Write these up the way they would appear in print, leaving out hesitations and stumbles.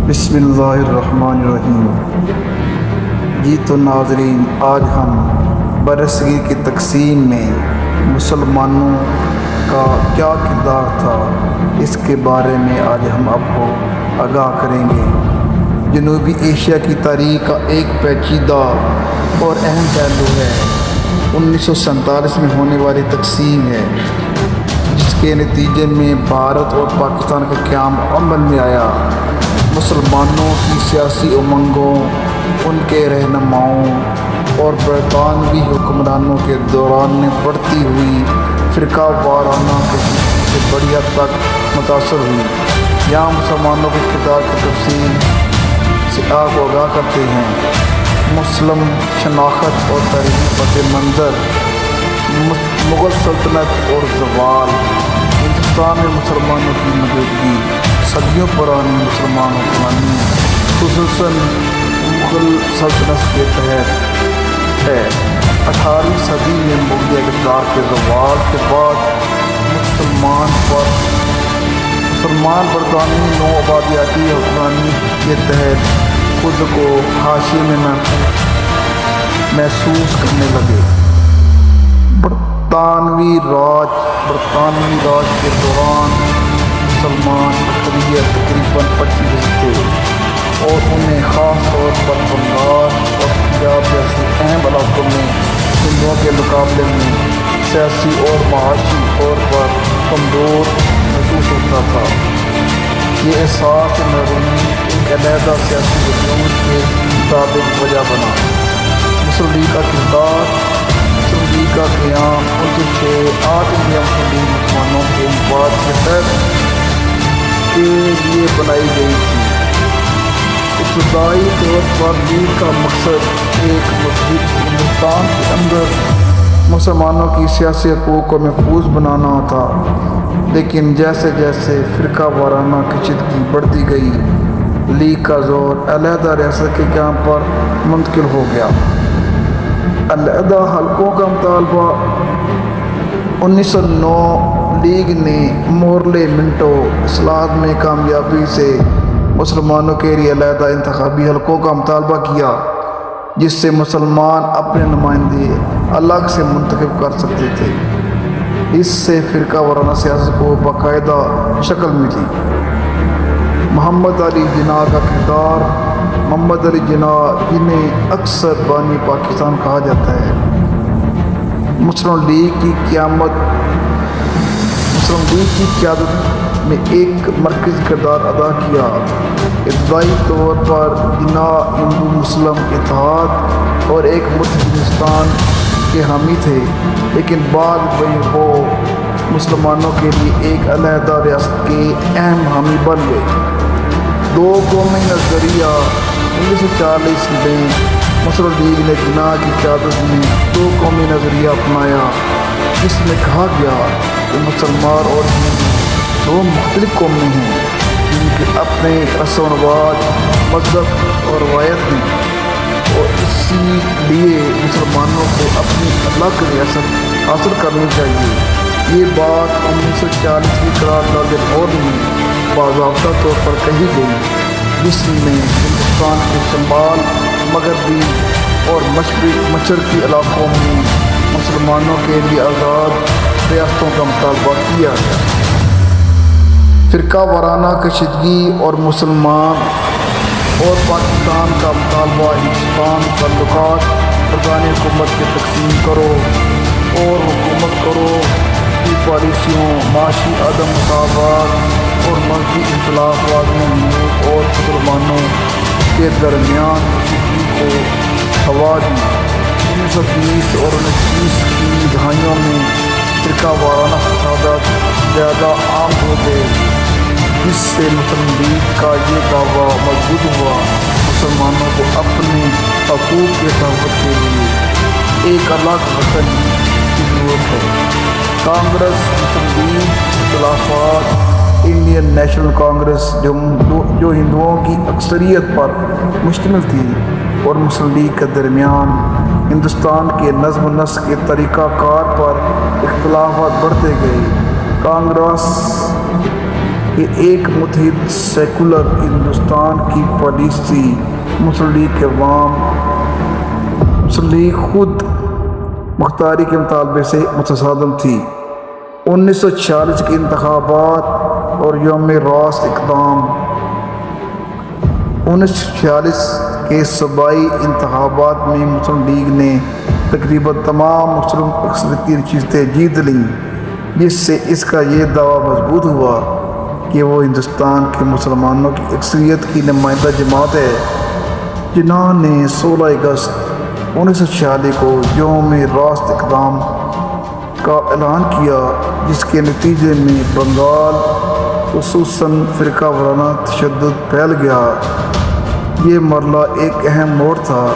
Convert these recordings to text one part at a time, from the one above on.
بسم اللہ الرحمن الرحیم۔ جی تو ناظرین، آج ہم برصغیر کی تقسیم میں مسلمانوں کا کیا کردار تھا، اس کے بارے میں آج ہم آپ کو آگاہ کریں گے۔ جنوبی ایشیا کی تاریخ کا ایک پیچیدہ اور اہم پہلو ہے 1947 میں ہونے والی تقسیم ہے، جس کے نتیجے میں بھارت اور پاکستان کا قیام عمل میں آیا۔ مسلمانوں کی سیاسی امنگوں، ان کے رہنماؤں اور برطانوی حکمرانوں کے دوران میں بڑھتی ہوئی فرقہ وارانہ کشیدگی سے بڑی حد تک متاثر ہوئی۔ یہاں مسلمانوں کے کردار کی تفصیل سے آپ کو آگاہ کرتے ہیں۔ مسلم شناخت اور تاریخی پس منظر، مغل سلطنت اور زوال۔ ہندوستان میں مسلمانوں کی موجودگی صدیوں پرانی مسلمان حکمرانی، خصوصاً مغل سلطنت کے تحت ہے۔ 18ویں صدی میں مغلیہ اقتدار کے زوال کے بعد مسلمان برطانوی نوآبادیاتی حکمرانی کے تحت خود کو حاشیے میں محسوس کرنے لگے۔ برطانوی راج کے دوران مسلمان اکثریت تقریباً 25% تھے، اور انہیں خاص طور پر بنگال اور پنجاب جیسے اہم علاقوں میں ہندوؤں کے مقابلے میں سیاسی اور معاشی طور پر کمزور محسوس ہوتا تھا۔ یہ احساس محرومی ایک علیحدہ سیاسی وجود کے مطابق وجہ بنا۔ مسلم لیگ کا کردار۔ مسلم لیگ کا قیام 1906 آل انڈیا مسلم لیگ مسلمانوں کے مفاد کے تحت کے لیے بنائی گئی تھی۔ ابتدائی طور پر لیگ کا مقصد ایک متحد ہندوستان کے اندر مسلمانوں کی سیاسی حقوق کو محفوظ بنانا تھا، لیکن جیسے جیسے فرقہ وارانہ کشیدگی بڑھتی گئی، لیگ کا زور علیحدہ ریاست کے قیام پر منتقل ہو گیا۔ علیحدہ حلقوں کا مطالبہ۔ 1909 لیگ نے مورلے منٹو اصلاحات میں کامیابی سے مسلمانوں کے لیے علیحدہ انتخابی حلقوں کا مطالبہ کیا، جس سے مسلمان اپنے نمائندے الگ سے منتخب کر سکتے تھے۔ اس سے فرقہ وارانہ سیاست کو باقاعدہ شکل ملی۔ محمد علی جناح کا کردار۔ محمد علی جناح، جنہیں اکثر بانی پاکستان کہا جاتا ہے، مسلم لیگ کی قیادت میں ایک مرکزی کردار ادا کیا۔ ابتدائی طور پر جناح ہندو مسلم اتحاد اور ایک متحد ہندوستان کے حامی تھے، لیکن بعد میں وہ مسلمانوں کے لیے ایک علیحدہ ریاست کے اہم حامی بن گئے۔ دو قومی نظریہ۔ 1940 میں مسلم لیگ نے جناح کی قیادت میں دو قومی نظریہ اپنایا، جس میں کہا گیا کہ مسلمان اور ہندو دو مختلف قومیں ہیں، جن کے اپنے رسم و رواج، مذہب اور روایت ہیں، اور اسی لیے مسلمانوں کو اپنی الگ ریاست حاصل کرنی چاہیے۔ یہ بات 1940 کی قرارداد لاہور میں باضابطہ طور پر کہی گئی، جس میں ہندوستان کے شمال، مغربی اور مشرقی علاقوں میں مسلمانوں کے لیے آزاد ریاستوں کا مطالبہ کیا گیا۔ فرقہ وارانہ کشیدگی اور مسلمان اور پاکستان کا مطالبہ۔ ہندوستان تعلقات۔ برطانوی حکومت کی تقسیم کرو اور حکومت کرو کی پالیسیوں، معاشی عدم مساوات اور مذہبی اختلاف میں ہندوؤں اور مسلمانوں کے درمیان کشیدگی کو ہوا دی۔ 1920 اور 1930 کی دہائیوں میں فرقہ وارانہ فسادات زیادہ عام ہو گئے، جس سے مسلم لیگ کا یہ دعویٰ مضبوط ہوا مسلمانوں کو اپنے حقوق کے تحفظ کے لیے ایک الگ وطن کی ضرورت ہے۔ کانگریس، مسلم لیگ، اختلافات۔ انڈین نیشنل کانگریس، جو ہندوؤں کی اکثریت پر مشتمل تھی، اور مسلم لیگ کے درمیان ہندوستان کے نظم و نسق کے طریقہ کار پر اختلافات بڑھتے گئے۔ کانگریس کہ ایک متحد سیکولر ہندوستان کی پالیسی مسلم لیگ کے مسلم لیگ خود مختاری کے مطالبے سے متصادم تھی۔ 1946 کے انتخابات اور یوم راست اقدام 1946 کے صوبائی انتخابات میں مسلم لیگ نے تقریباً تمام مسلم اقلیتی نشستیں جیت لیں، جس سے اس کا یہ دعویٰ مضبوط ہوا کہ وہ ہندوستان کے مسلمانوں کی اکثریت کی نمائندہ جماعت ہے۔ جناح نے 16 اگست 1946 کو یوم راست اقدام کا اعلان کیا، جس کے نتیجے میں بنگال خصوصاً فرقہ وارانہ تشدد پھیل گیا۔ یہ مرحلہ ایک اہم موڑ تھا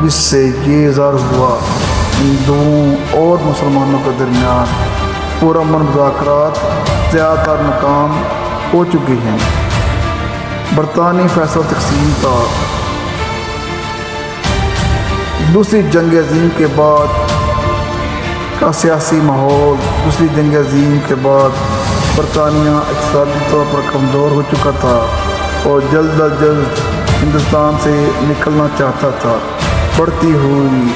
جس سے یہ ظاہر ہوا ہندوؤں اور مسلمانوں کے درمیان پرامن مذاکرات زیادہ تر ناکام ہو چکے ہیں۔ برطانوی فیصلہ تقسیم تھا۔ دوسری جنگ عظیم کے بعد کا سیاسی ماحول دوسری جنگ عظیم کے بعد برطانیہ اقتصادی طور پر کمزور ہو چکا تھا اور جلد از جلد ہندوستان سے نکلنا چاہتا تھا۔ بڑھتی ہوئی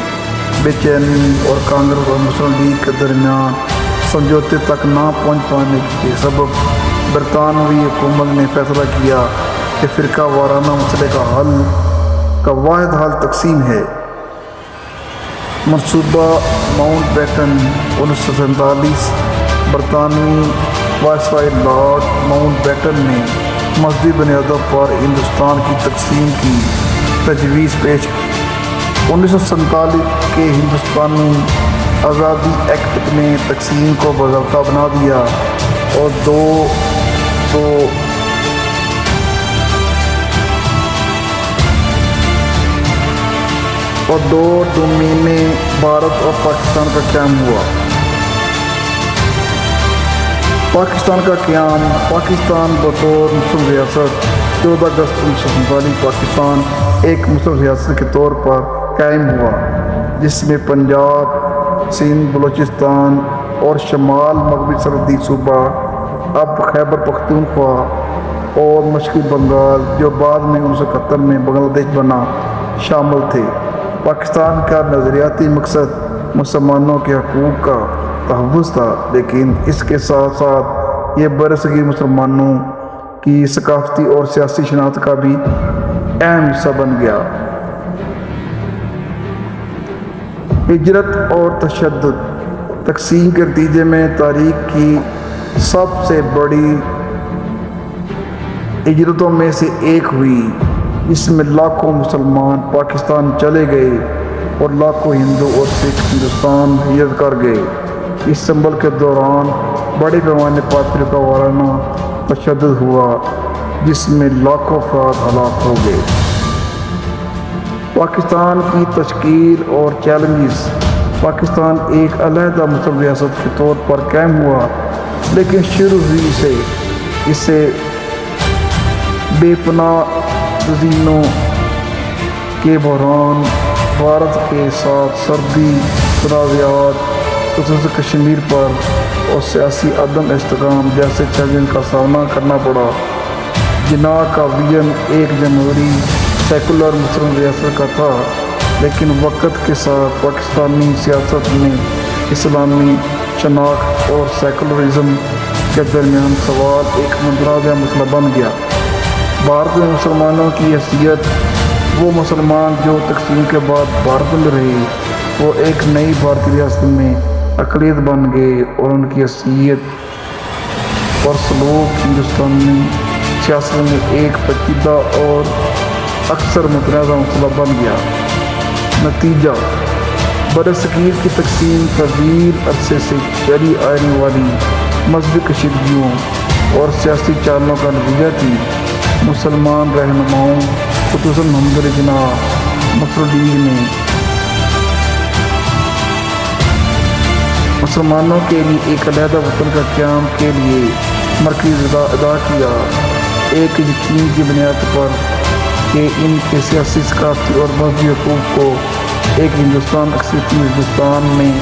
بے چینی اور کانگریس اور مسلم لیگ کے درمیان سمجھوتے تک نہ پہنچ پانے کے سبب برطانوی حکومت نے فیصلہ کیا کہ فرقہ وارانہ مسئلے کا واحد حل تقسیم ہے۔ منصوبہ ماؤنٹ بیٹن 1947 برطانوی وائسرائے لارڈ ماؤنٹ بیٹن نے مذہبی بنیادوں پر ہندوستان کی تقسیم کی تجویز پیش کی۔ 1947 کے ہندوستانی آزادی ایکٹ نے تقسیم کو باضابطہ بنا دیا اور دو ڈومینے بھارت اور پاکستان کا قیام ہوا۔ پاکستان کا قیام پاکستان بطور مسلم ریاست 14 اگست 1947 پاکستان ایک مسلم ریاست کے طور پر قائم ہوا، جس میں پنجاب، سندھ، بلوچستان اور شمال مغربی سرحدی صوبہ اب خیبر پختونخوا اور مشرقی بنگال، جو بعد میں 1971 میں بنگلہ دیش بنا، شامل تھے۔ پاکستان کا نظریاتی مقصد مسلمانوں کے حقوق کا تحفظ تھا، لیکن اس کے ساتھ ساتھ یہ برصغیر مسلمانوں کی ثقافتی اور سیاسی شناخت کا بھی اہم حصہ بن گیا۔ ہجرت اور تشدد تقسیم کے نتیجے میں تاریخ کی سب سے بڑی ہجرتوں میں سے ایک ہوئی، جس میں لاکھوں مسلمان پاکستان چلے گئے اور لاکھوں ہندو اور سکھ ہندوستان ہجرت کر گئے۔ اس سنبھل کے دوران بڑے پیمانے پر فرقہ وارانہ تشدد ہوا، جس میں لاکھوں افراد ہلاک ہو گئے۔ پاکستان کی تشکیل اور چیلنجز پاکستان ایک علیحدہ مسلم ریاست کے طور پر قائم ہوا، لیکن شروع ہی سے اسے بے پناہ تنازعوں کے بحران، بھارت کے ساتھ سرحدی تنازعات، خصوصاً کشمیر پر، اور سیاسی عدم استحکام جیسے چیلنج کا سامنا کرنا پڑا۔ جناح کا ویژن ایک جمہوری سیکولر مسلم ریاست کا تھا، لیکن وقت کے ساتھ پاکستانی سیاست میں اسلامی شناخت اور سیکولرزم کے درمیان سوال ایک متنازع مسئلہ بن گیا۔ بھارت میں مسلمانوں کی حیثیت، وہ مسلمان جو تقسیم کے بعد بھارت میں رہے، وہ ایک نئی بھارتی ریاست میں اقلیت بن گئے اور ان کی حیثیت اور سلوک ہندوستانی سیاست میں ایک پیچیدہ اور اکثر متنازع مسئلہ بن گیا۔ نتیجہ برصغیر کی تقسیم طویل عرصے سے چلی آنے والی مذہبی کشیدگیوں اور سیاسی چالوں کا نتیجہ تھی۔ مسلمان رہنماؤں، خصوصاً محمد علی جناح مسلم لیگ نے مسلمانوں کے لیے ایک علیحدہ وطن کا قیام کے لیے مرکزی ادا کیا، ایک یقین کی بنیاد پر کہ ان کے سیاسی، ثقافتی اور مذہبی حقوق کو ایک ہندوستان اکثریتی ہندوستان میں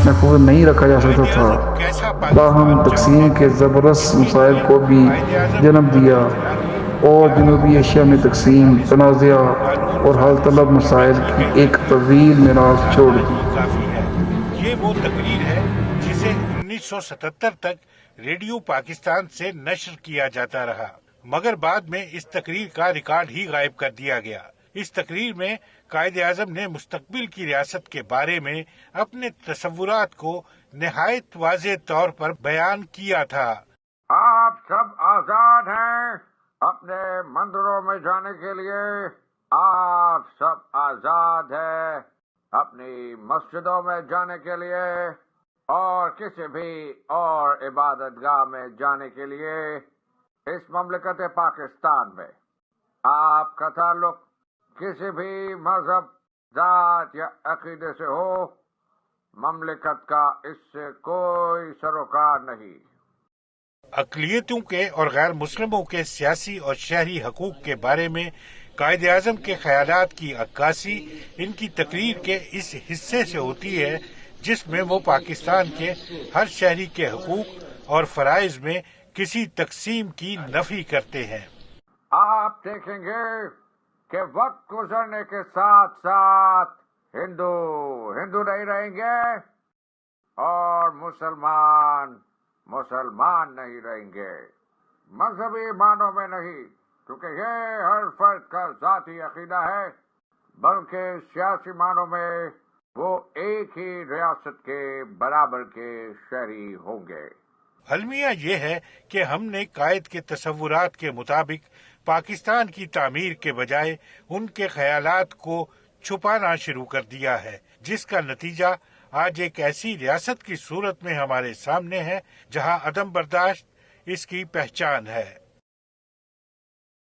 محفوظ نہیں رکھا جا سکتا تھا، تاہم تقسیم کے زبردست مسائل کو بھی جنم دیا اور جنوبی ایشیا میں تقسیم، تنازع اور حل طلب مسائل کی ایک طویل میراث چھوڑ دی۔ یہ وہ تقریر ہے جسے 1977 تک ریڈیو پاکستان سے نشر کیا جاتا رہا، مگر بعد میں اس تقریر کا ریکارڈ ہی غائب کر دیا گیا۔ اس تقریر میں قائد اعظم نے مستقبل کی ریاست کے بارے میں اپنے تصورات کو نہایت واضح طور پر بیان کیا تھا۔ آپ سب آزاد ہیں اپنے مندروں میں جانے کے لیے، آپ سب آزاد ہیں اپنی مسجدوں میں جانے کے لیے اور کسی بھی اور عبادت گاہ میں جانے کے لیے۔ اس مملکت پاکستان میں آپ کا تعلق کسی بھی مذہب، ذات یا عقیدے سے ہو، مملکت کا اس سے کوئی سروکار نہیں۔ اقلیتوں کے اور غیر مسلموں کے سیاسی اور شہری حقوق کے بارے میں قائد اعظم کے خیالات کی عکاسی ان کی تقریر کے اس حصے سے ہوتی ہے جس میں وہ پاکستان کے ہر شہری کے حقوق اور فرائض میں کسی تقسیم کی نفی کرتے ہیں۔ آپ دیکھیں گے کہ وقت گزرنے کے ساتھ ساتھ ہندو نہیں رہیں گے اور مسلمان نہیں رہیں گے، مذہبی معنوں میں نہیں، کیونکہ یہ ہر فرد کا ذاتی عقیدہ ہے، بلکہ سیاسی معنوں میں وہ ایک ہی ریاست کے برابر کے شہری ہوں گے۔ المیہ یہ ہے کہ ہم نے قائد کے تصورات کے مطابق پاکستان کی تعمیر کے بجائے ان کے خیالات کو چھپانا شروع کر دیا ہے، جس کا نتیجہ آج ایک ایسی ریاست کی صورت میں ہمارے سامنے ہے جہاں عدم برداشت اس کی پہچان ہے۔